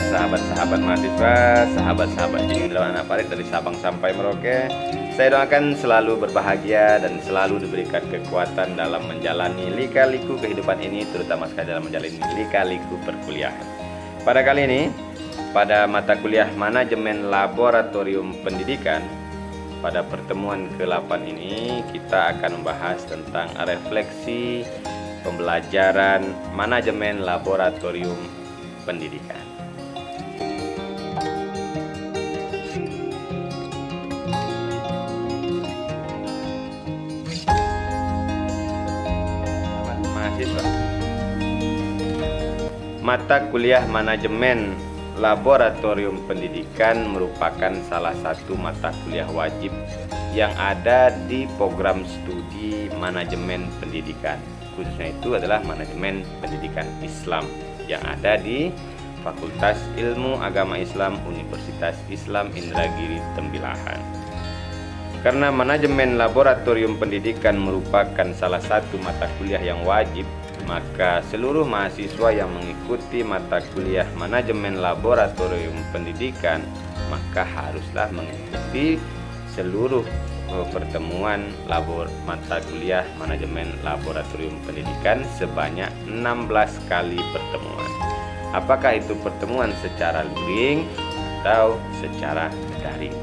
sahabat-sahabat mahasiswa, sahabat-sahabat Jingin dan anak Farid dari Sabang sampai Merauke. Saya doakan selalu berbahagia dan selalu diberikan kekuatan dalam menjalani lika-liku kehidupan ini, terutama sekali dalam menjalani lika-liku perkuliahan. Pada kali ini, pada mata kuliah Manajemen Laboratorium Pendidikan, pada pertemuan ke-8 ini kita akan membahas tentang refleksi pembelajaran Manajemen Laboratorium Pendidikan. Mahasiswa, mata kuliah Manajemen Laboratorium Pendidikan merupakan salah satu mata kuliah wajib yang ada di program studi Manajemen Pendidikan. Khususnya itu adalah Manajemen Pendidikan Islam yang ada di Fakultas Ilmu Agama Islam Universitas Islam Indragiri Tembilahan. Karena Manajemen Laboratorium Pendidikan merupakan salah satu mata kuliah yang wajib, maka seluruh mahasiswa yang mengikuti mata kuliah Manajemen Laboratorium Pendidikan maka haruslah mengikuti seluruh pertemuan mata kuliah Manajemen Laboratorium Pendidikan sebanyak 16 kali pertemuan. Apakah itu pertemuan secara luring atau secara daring?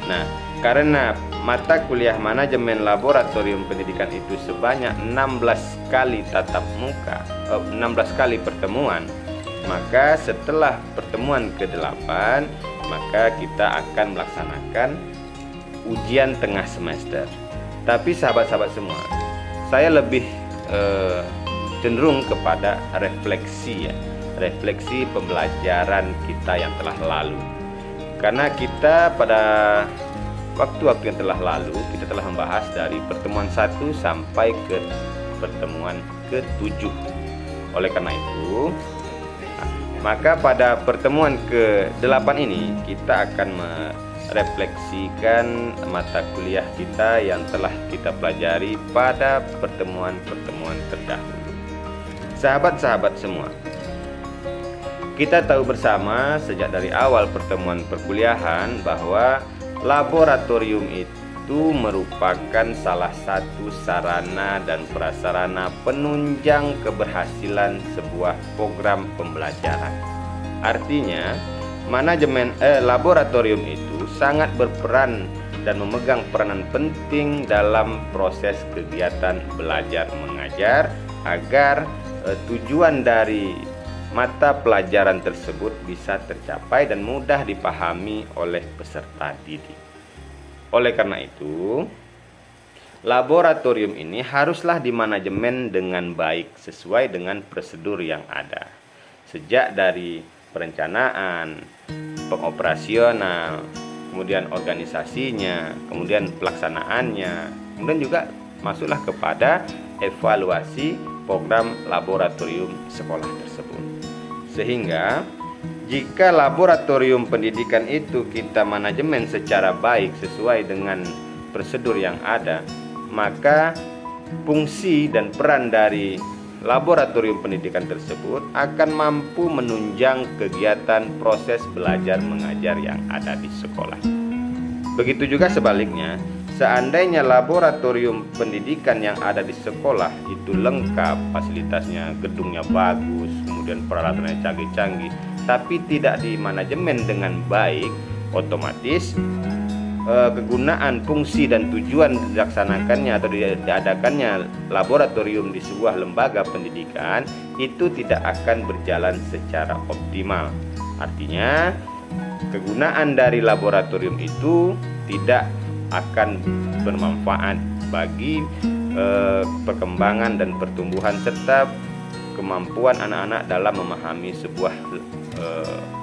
Nah, karena mata kuliah Manajemen Laboratorium Pendidikan itu sebanyak 16 kali tatap muka, 16 kali pertemuan, maka setelah pertemuan ke-8 maka kita akan melaksanakan ujian tengah semester. Tapi sahabat-sahabat semua, saya lebih cenderung kepada refleksi ya, refleksi pembelajaran kita yang telah lalu. Karena kita pada waktu-waktu yang telah lalu kita telah membahas dari pertemuan 1 sampai ke pertemuan ke-7. Oleh karena itu, maka pada pertemuan ke-8 ini kita akan merefleksikan mata kuliah kita yang telah kita pelajari pada pertemuan-pertemuan terdahulu. Sahabat-sahabat semua, kita tahu bersama sejak dari awal pertemuan perkuliahan bahwa laboratorium itu merupakan salah satu sarana dan prasarana penunjang keberhasilan sebuah program pembelajaran. Artinya, manajemen laboratorium itu sangat berperan dan memegang peranan penting dalam proses kegiatan belajar mengajar agar tujuan dari mata pelajaran tersebut bisa tercapai dan mudah dipahami oleh peserta didik. Oleh karena itu, laboratorium ini haruslah dimanajemen dengan baik sesuai dengan prosedur yang ada. Sejak dari perencanaan, pengoperasional, kemudian organisasinya, kemudian pelaksanaannya, kemudian juga masuklah kepada evaluasi program laboratorium sekolah tersebut. Sehingga jika laboratorium pendidikan itu kita manajemen secara baik sesuai dengan prosedur yang ada, maka fungsi dan peran dari laboratorium pendidikan tersebut akan mampu menunjang kegiatan proses belajar mengajar yang ada di sekolah. Begitu juga sebaliknya, seandainya laboratorium pendidikan yang ada di sekolah itu lengkap, fasilitasnya, gedungnya bagus, kemudian peralatannya canggih-canggih, tapi tidak dimanajemen dengan baik, otomatis kegunaan fungsi dan tujuan dilaksanakannya atau diadakannya laboratorium di sebuah lembaga pendidikan itu tidak akan berjalan secara optimal. Artinya, kegunaan dari laboratorium itu tidak akan bermanfaat bagi perkembangan dan pertumbuhan serta kemampuan anak-anak dalam memahami sebuah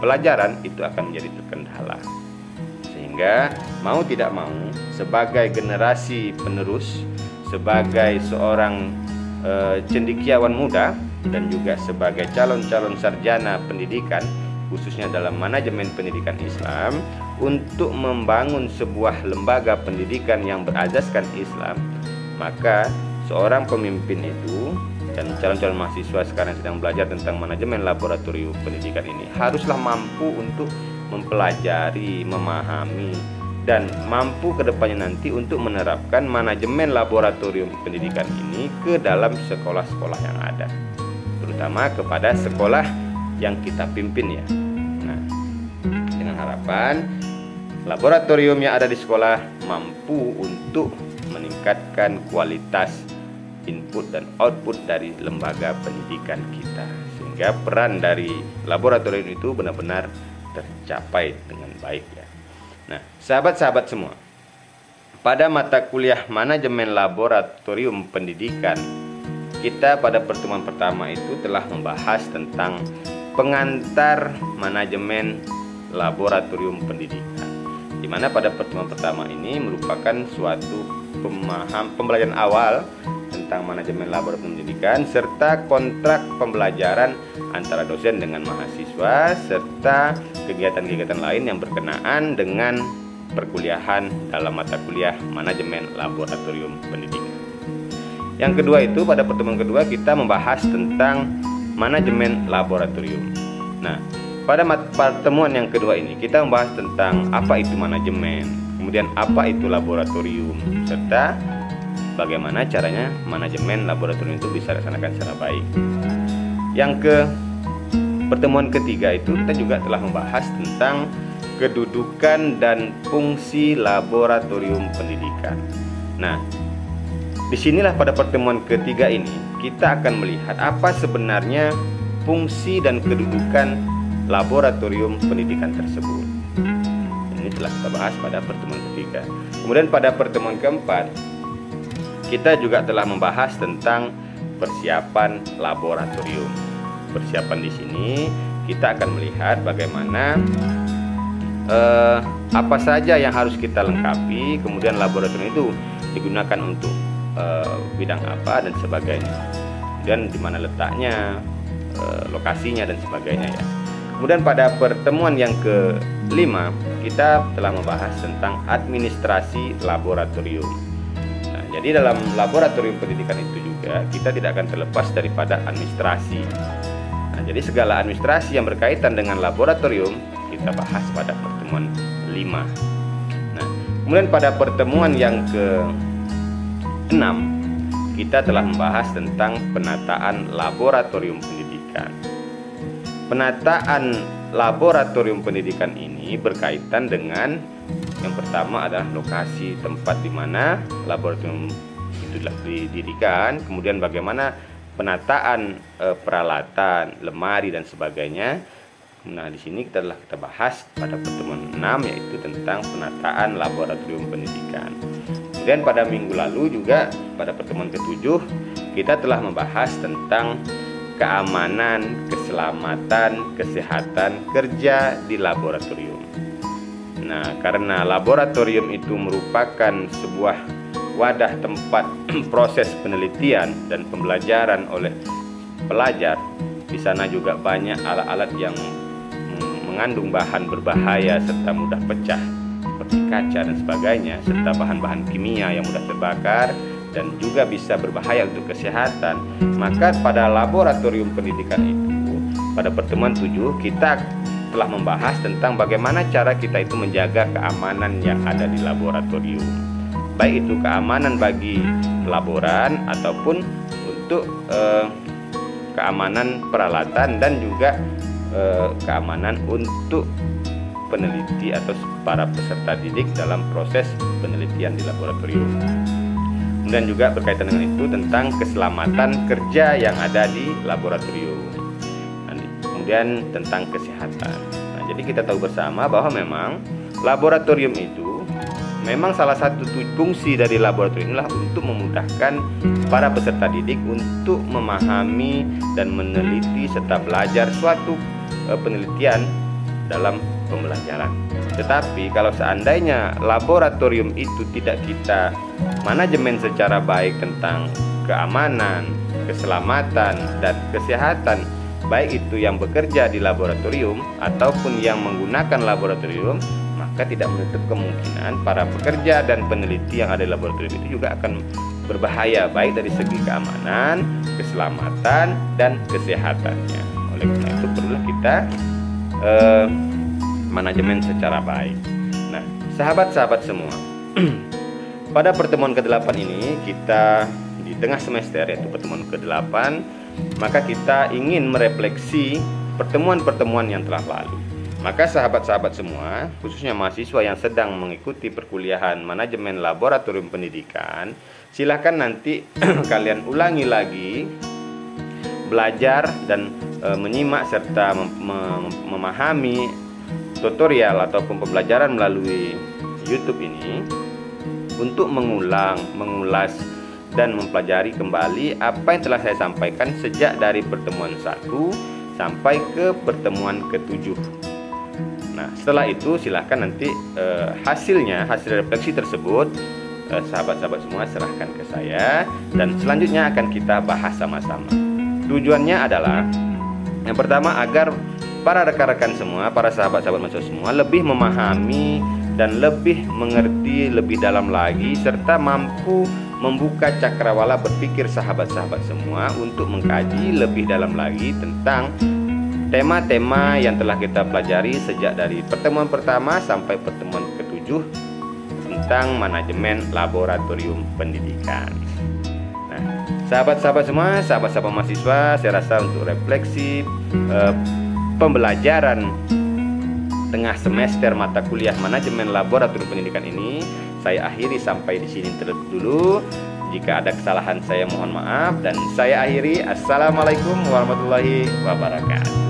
pelajaran itu akan menjadi terkendala. Sehingga mau tidak mau sebagai generasi penerus, sebagai seorang cendekiawan muda dan juga sebagai calon-calon sarjana pendidikan khususnya dalam manajemen pendidikan Islam, untuk membangun sebuah lembaga pendidikan yang berasaskan Islam, maka seorang pemimpin itu dan calon-calon mahasiswa sekarang sedang belajar tentang manajemen laboratorium pendidikan ini haruslah mampu untuk mempelajari, memahami, dan mampu kedepannya nanti untuk menerapkan manajemen laboratorium pendidikan ini ke dalam sekolah-sekolah yang ada, terutama kepada sekolah yang kita pimpin ya. Nah, dengan harapan laboratorium yang ada di sekolah mampu untuk meningkatkan kualitas input dan output dari lembaga pendidikan kita, sehingga peran dari laboratorium itu benar-benar tercapai dengan baik ya. Nah, sahabat-sahabat semua, pada mata kuliah manajemen laboratorium pendidikan, kita pada pertemuan pertama itu telah membahas tentang pengantar manajemen laboratorium pendidikan, di mana pada pertemuan pertama ini merupakan suatu pembelajaran awal tentang manajemen laboratorium pendidikan serta kontrak pembelajaran antara dosen dengan mahasiswa serta kegiatan-kegiatan lain yang berkenaan dengan perkuliahan dalam mata kuliah manajemen laboratorium pendidikan. Yang kedua itu pada pertemuan kedua kita membahas tentang manajemen laboratorium. Nah, pada pertemuan yang kedua ini kita membahas tentang apa itu manajemen, kemudian apa itu laboratorium, serta bagaimana caranya manajemen laboratorium itu bisa dilaksanakan secara baik. Yang ke pertemuan ketiga itu kita juga telah membahas tentang kedudukan dan fungsi laboratorium pendidikan. Nah, disinilah pada pertemuan ketiga ini kita akan melihat apa sebenarnya fungsi dan kedudukan laboratorium pendidikan tersebut. Ini telah kita bahas pada pertemuan ketiga. Kemudian pada pertemuan keempat kita juga telah membahas tentang persiapan laboratorium. Persiapan di sini kita akan melihat bagaimana apa saja yang harus kita lengkapi, kemudian laboratorium itu digunakan untuk bidang apa dan sebagainya, dan di mana letaknya, lokasinya dan sebagainya ya. Kemudian pada pertemuan yang kelima kita telah membahas tentang administrasi laboratorium. Nah, jadi dalam laboratorium pendidikan itu juga kita tidak akan terlepas daripada administrasi. Nah, jadi segala administrasi yang berkaitan dengan laboratorium kita bahas pada pertemuan 5. Nah, kemudian pada pertemuan yang ke-6 kita telah membahas tentang penataan laboratorium pendidikan. Penataan laboratorium pendidikan ini berkaitan dengan yang pertama adalah lokasi tempat di mana laboratorium itu didirikan, kemudian bagaimana penataan peralatan, lemari dan sebagainya. Nah, di sini kita bahas pada pertemuan 6 yaitu tentang penataan laboratorium pendidikan. Kemudian pada minggu lalu juga pada pertemuan ke-7 kita telah membahas tentang keamanan, keselamatan, kesehatan kerja di laboratorium. Nah, karena laboratorium itu merupakan sebuah wadah tempat proses penelitian dan pembelajaran oleh pelajar, di sana juga banyak alat-alat yang mengandung bahan berbahaya serta mudah pecah seperti kaca dan sebagainya, serta bahan-bahan kimia yang mudah terbakar dan juga bisa berbahaya untuk kesehatan. Maka pada laboratorium pendidikan itu pada pertemuan 7 kita telah membahas tentang bagaimana cara kita itu menjaga keamanan yang ada di laboratorium, baik itu keamanan bagi laboran ataupun untuk keamanan peralatan dan juga keamanan untuk peneliti atau para peserta didik dalam proses penelitian di laboratorium. Dan juga berkaitan dengan itu tentang keselamatan kerja yang ada di laboratorium. Kemudian tentang kesehatan. Nah, jadi kita tahu bersama bahwa memang laboratorium itu memang salah satu fungsi dari laboratorium adalah untuk memudahkan para peserta didik untuk memahami dan meneliti serta belajar suatu penelitian dalam pembelajaran. Tetapi kalau seandainya laboratorium itu tidak kita manajemen secara baik tentang keamanan, keselamatan, dan kesehatan, baik itu yang bekerja di laboratorium ataupun yang menggunakan laboratorium, maka tidak menutup kemungkinan para pekerja dan peneliti yang ada di laboratorium itu juga akan berbahaya baik dari segi keamanan, keselamatan, dan kesehatannya. Oleh karena itu perlulah kita manajemen secara baik. Nah, sahabat-sahabat semua, pada pertemuan ke-8 ini kita di tengah semester, yaitu pertemuan ke-8, maka kita ingin merefleksi pertemuan-pertemuan yang telah lalu. Maka sahabat-sahabat semua, khususnya mahasiswa yang sedang mengikuti perkuliahan manajemen laboratorium pendidikan, silakan nanti kalian ulangi lagi belajar dan menyimak serta memahami tutorial ataupun pembelajaran melalui YouTube ini untuk mengulang, mengulas, dan mempelajari kembali apa yang telah saya sampaikan sejak dari pertemuan 1 sampai ke pertemuan ke-7. Nah, setelah itu silahkan nanti hasil refleksi tersebut sahabat-sahabat semua serahkan ke saya, dan selanjutnya akan kita bahas sama-sama. Tujuannya adalah yang pertama agar para rekan-rekan semua, para sahabat-sahabat mahasiswa semua lebih memahami dan lebih mengerti lebih dalam lagi, serta mampu membuka cakrawala berpikir sahabat-sahabat semua untuk mengkaji lebih dalam lagi tentang tema-tema yang telah kita pelajari sejak dari pertemuan pertama sampai pertemuan ke-7 tentang manajemen laboratorium pendidikan. Nah, sahabat-sahabat semua, sahabat-sahabat mahasiswa, saya rasa untuk refleksi pembelajaran tengah semester mata kuliah manajemen laboratorium pendidikan ini saya akhiri sampai di sini terlebih dulu. Jika ada kesalahan saya mohon maaf, dan saya akhiri. Assalamualaikum warahmatullahi wabarakatuh.